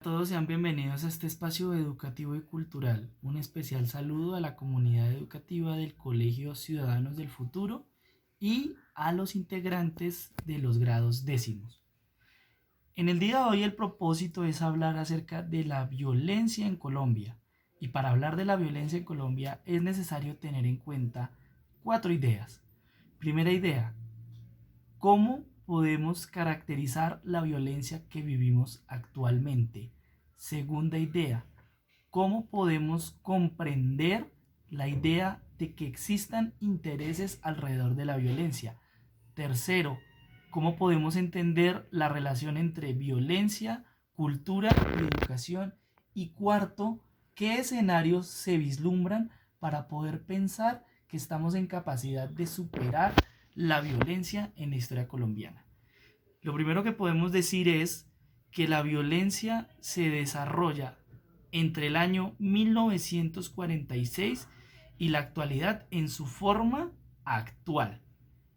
Todos sean bienvenidos a este espacio educativo y cultural. Un especial saludo a la comunidad educativa del Colegio Ciudadanos del Futuro y a los integrantes de los grados décimos. En el día de hoy el propósito es hablar acerca de la violencia en Colombia. Y para hablar de la violencia en Colombia es necesario tener en cuenta cuatro ideas. Primera idea, ¿cómo podemos caracterizar la violencia que vivimos actualmente? Segunda idea, ¿cómo podemos comprender la idea de que existan intereses alrededor de la violencia? Tercero, ¿cómo podemos entender la relación entre violencia, cultura y educación? Y cuarto, ¿qué escenarios se vislumbran para poder pensar que estamos en capacidad de superar la violencia en la historia colombiana? Lo primero que podemos decir es que la violencia se desarrolla entre el año 1946 y la actualidad en su forma actual.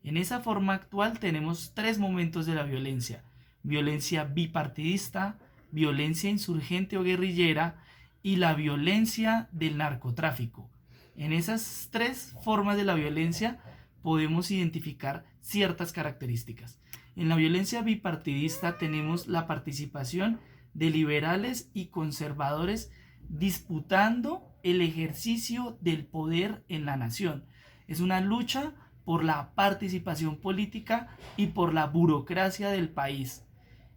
En esa forma actual tenemos tres momentos de la violencia: violencia bipartidista, violencia insurgente o guerrillera y la violencia del narcotráfico. En esas tres formas de la violencia podemos identificar ciertas características. En la violencia bipartidista tenemos la participación de liberales y conservadores disputando el ejercicio del poder en la nación. Es una lucha por la participación política y por la burocracia del país.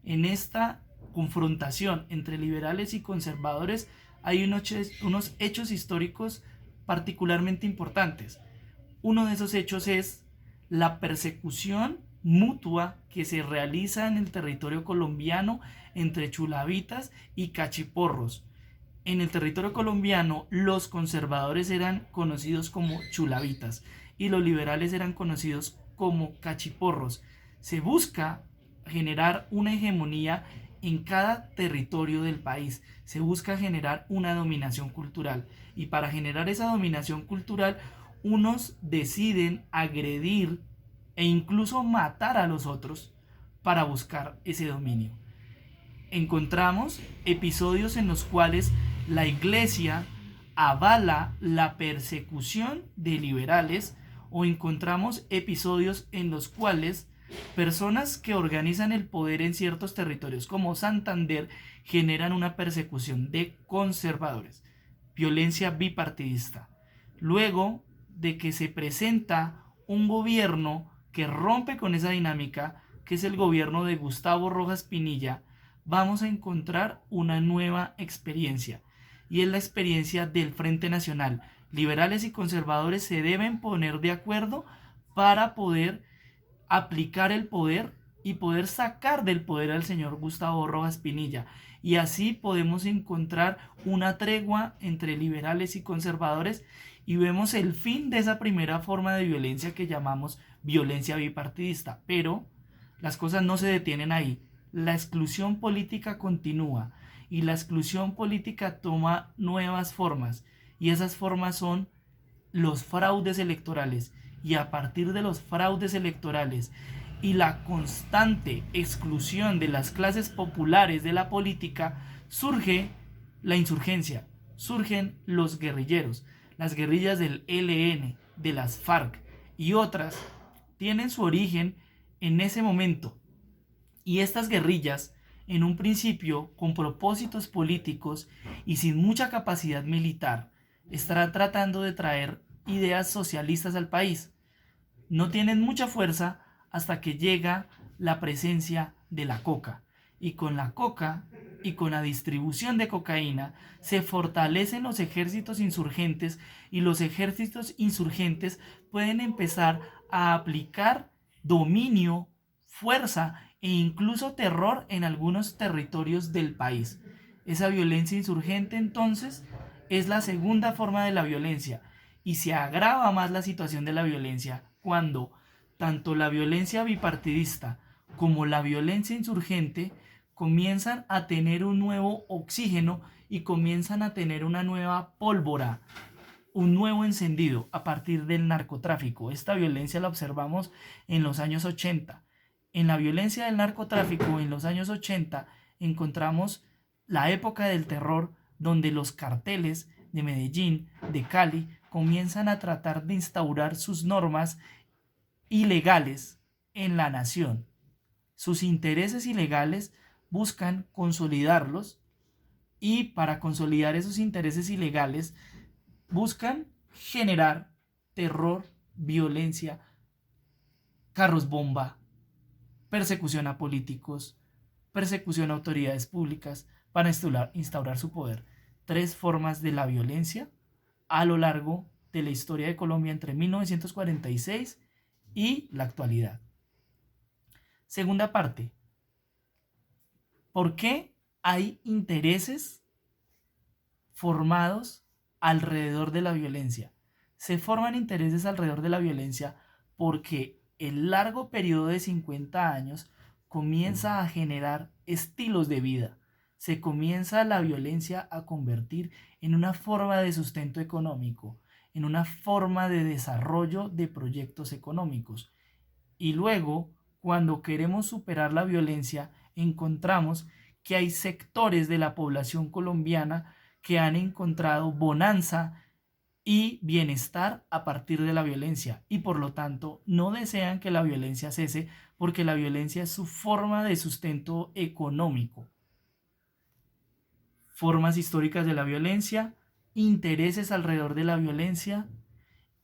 En esta confrontación entre liberales y conservadores hay unos hechos históricos particularmente importantes. Uno de esos hechos es la persecución mutua que se realiza en el territorio colombiano entre chulavitas y cachiporros. En el territorio colombiano los conservadores eran conocidos como chulavitas y los liberales eran conocidos como cachiporros. Se busca generar una hegemonía en cada territorio del país. Se busca generar una dominación cultural. Y para generar esa dominación cultural, unos deciden agredir e incluso matar a los otros para buscar ese dominio. Encontramos episodios en los cuales la iglesia avala la persecución de liberales, o encontramos episodios en los cuales personas que organizan el poder en ciertos territorios como Santander generan una persecución de conservadores. Violencia bipartidista. Luego de que se presenta un gobierno que rompe con esa dinámica, que es el gobierno de Gustavo Rojas Pinilla, vamos a encontrar una nueva experiencia, y es la experiencia del Frente Nacional. Liberales y conservadores se deben poner de acuerdo para poder aplicar el poder y poder sacar del poder al señor Gustavo Rojas Pinilla. Y así podemos encontrar una tregua entre liberales y conservadores y vemos el fin de esa primera forma de violencia que llamamos violencia bipartidista. Pero las cosas no se detienen ahí. La exclusión política continúa y la exclusión política toma nuevas formas, y esas formas son los fraudes electorales. Y a partir de los fraudes electorales y la constante exclusión de las clases populares de la política, surge la insurgencia, surgen los guerrilleros. Las guerrillas del ELN, de las FARC y otras tienen su origen en ese momento. Y estas guerrillas, en un principio con propósitos políticos y sin mucha capacidad militar, estarán tratando de traer ideas socialistas al país. No tienen mucha fuerza hasta que llega la presencia de la coca. Y con la coca y con la distribución de cocaína se fortalecen los ejércitos insurgentes, y los ejércitos insurgentes pueden empezar a aplicar dominio, fuerza e incluso terror en algunos territorios del país. Esa violencia insurgente entonces es la segunda forma de la violencia, y se agrava más la situación de la violencia cuando tanto la violencia bipartidista como la violencia insurgente comienzan a tener un nuevo oxígeno y comienzan a tener una nueva pólvora, un nuevo encendido a partir del narcotráfico. Esta violencia la observamos en los años 80. En la violencia del narcotráfico en los años 80 encontramos la época del terror, donde los carteles de Medellín, de Cali, comienzan a tratar de instaurar sus normas ilegales en la nación. Sus intereses ilegales buscan consolidarlos, y para consolidar esos intereses ilegales buscan generar terror, violencia, carros bomba, persecución a políticos, persecución a autoridades públicas para instaurar su poder. Tres formas de la violencia a lo largo de la historia de Colombia entre 1946 y la actualidad. Segunda parte. ¿Por qué hay intereses formados alrededor de la violencia? Se forman intereses alrededor de la violencia porque el largo periodo de 50 años comienza a generar estilos de vida. Se comienza la violencia a convertir en una forma de sustento económico, en una forma de desarrollo de proyectos económicos. Y luego, cuando queremos superar la violencia, encontramos que hay sectores de la población colombiana que han encontrado bonanza y bienestar a partir de la violencia, y por lo tanto no desean que la violencia cese, porque la violencia es su forma de sustento económico. Formas históricas de la violencia, intereses alrededor de la violencia.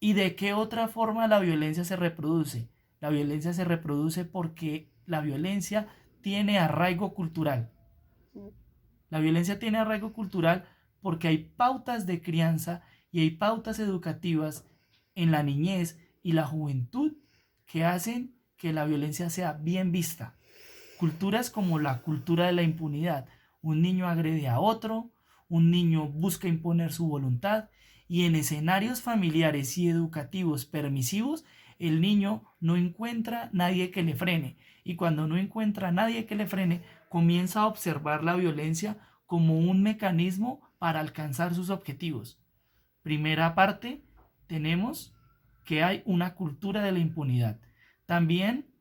¿Y de qué otra forma la violencia se reproduce? La violencia se reproduce porque la violencia tiene arraigo cultural. La violencia tiene arraigo cultural porque hay pautas de crianza y hay pautas educativas en la niñez y la juventud que hacen que la violencia sea bien vista. Culturas como la cultura de la impunidad. Un niño agrede a otro, un niño busca imponer su voluntad, y en escenarios familiares y educativos permisivos, el niño no encuentra nadie que le frene. Y cuando no encuentra nadie que le frene, comienza a observar la violencia como un mecanismo para alcanzar sus objetivos. Primera parte, tenemos que hay una cultura de la impunidad. También,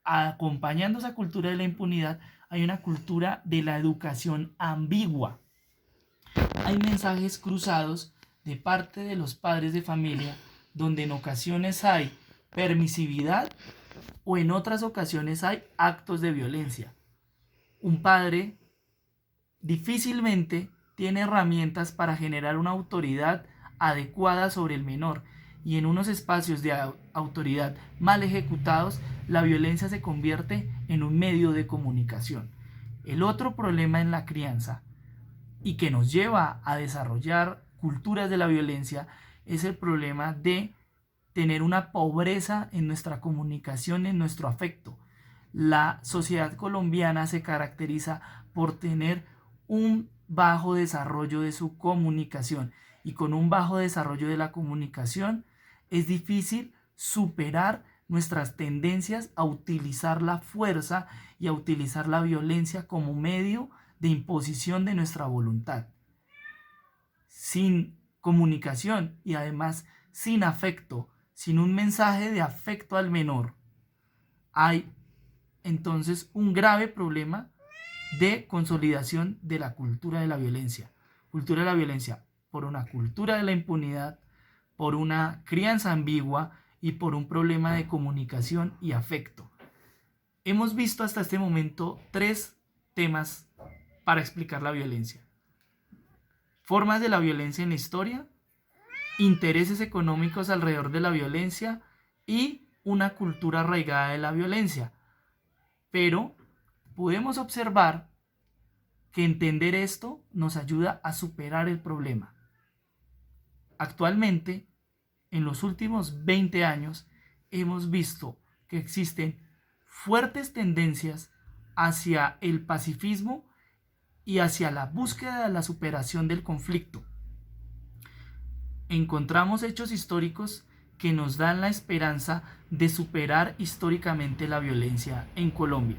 acompañando esa cultura de la impunidad, hay una cultura de la educación ambigua. Hay mensajes cruzados de parte de los padres de familia, donde en ocasiones hay permisividad o en otras ocasiones hay actos de violencia. Un padre difícilmente tiene herramientas para generar una autoridad adecuada sobre el menor, y en unos espacios de autoridad mal ejecutados, la violencia se convierte en un medio de comunicación. El otro problema en la crianza, y que nos lleva a desarrollar culturas de la violencia, es el problema de tener una pobreza en nuestra comunicación, en nuestro afecto. La sociedad colombiana se caracteriza por tener un bajo desarrollo de su comunicación, y con un bajo desarrollo de la comunicación es difícil superar nuestras tendencias a utilizar la fuerza y a utilizar la violencia como medio de imposición de nuestra voluntad. Sin comunicación y además sin afecto, sin un mensaje de afecto al menor, hay entonces un grave problema de consolidación de la cultura de la violencia. Cultura de la violencia por una cultura de la impunidad, por una crianza ambigua y por un problema de comunicación y afecto. Hemos visto hasta este momento 3 temas para explicar la violencia: formas de la violencia en la historia, intereses económicos alrededor de la violencia y una cultura arraigada de la violencia. Pero podemos observar que entender esto nos ayuda a superar el problema. Actualmente, en los últimos 20 años, hemos visto que existen fuertes tendencias hacia el pacifismo y hacia la búsqueda de la superación del conflicto. Encontramos hechos históricos que nos dan la esperanza de superar históricamente la violencia en Colombia.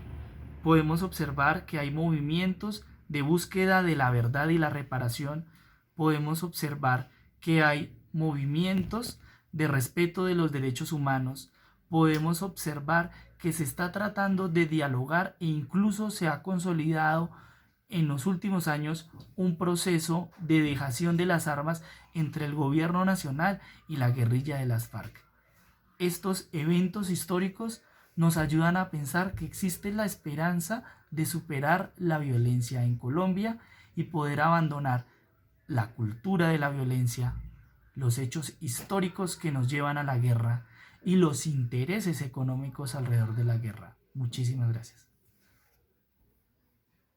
Podemos observar que hay movimientos de búsqueda de la verdad y la reparación. Podemos observar que hay movimientos de respeto de los derechos humanos. Podemos observar que se está tratando de dialogar e incluso se ha consolidado en los últimos años un proceso de dejación de las armas entre el gobierno nacional y la guerrilla de las FARC. Estos eventos históricos nos ayudan a pensar que existe la esperanza de superar la violencia en Colombia y poder abandonar la cultura de la violencia, los hechos históricos que nos llevan a la guerra y los intereses económicos alrededor de la guerra. Muchísimas gracias.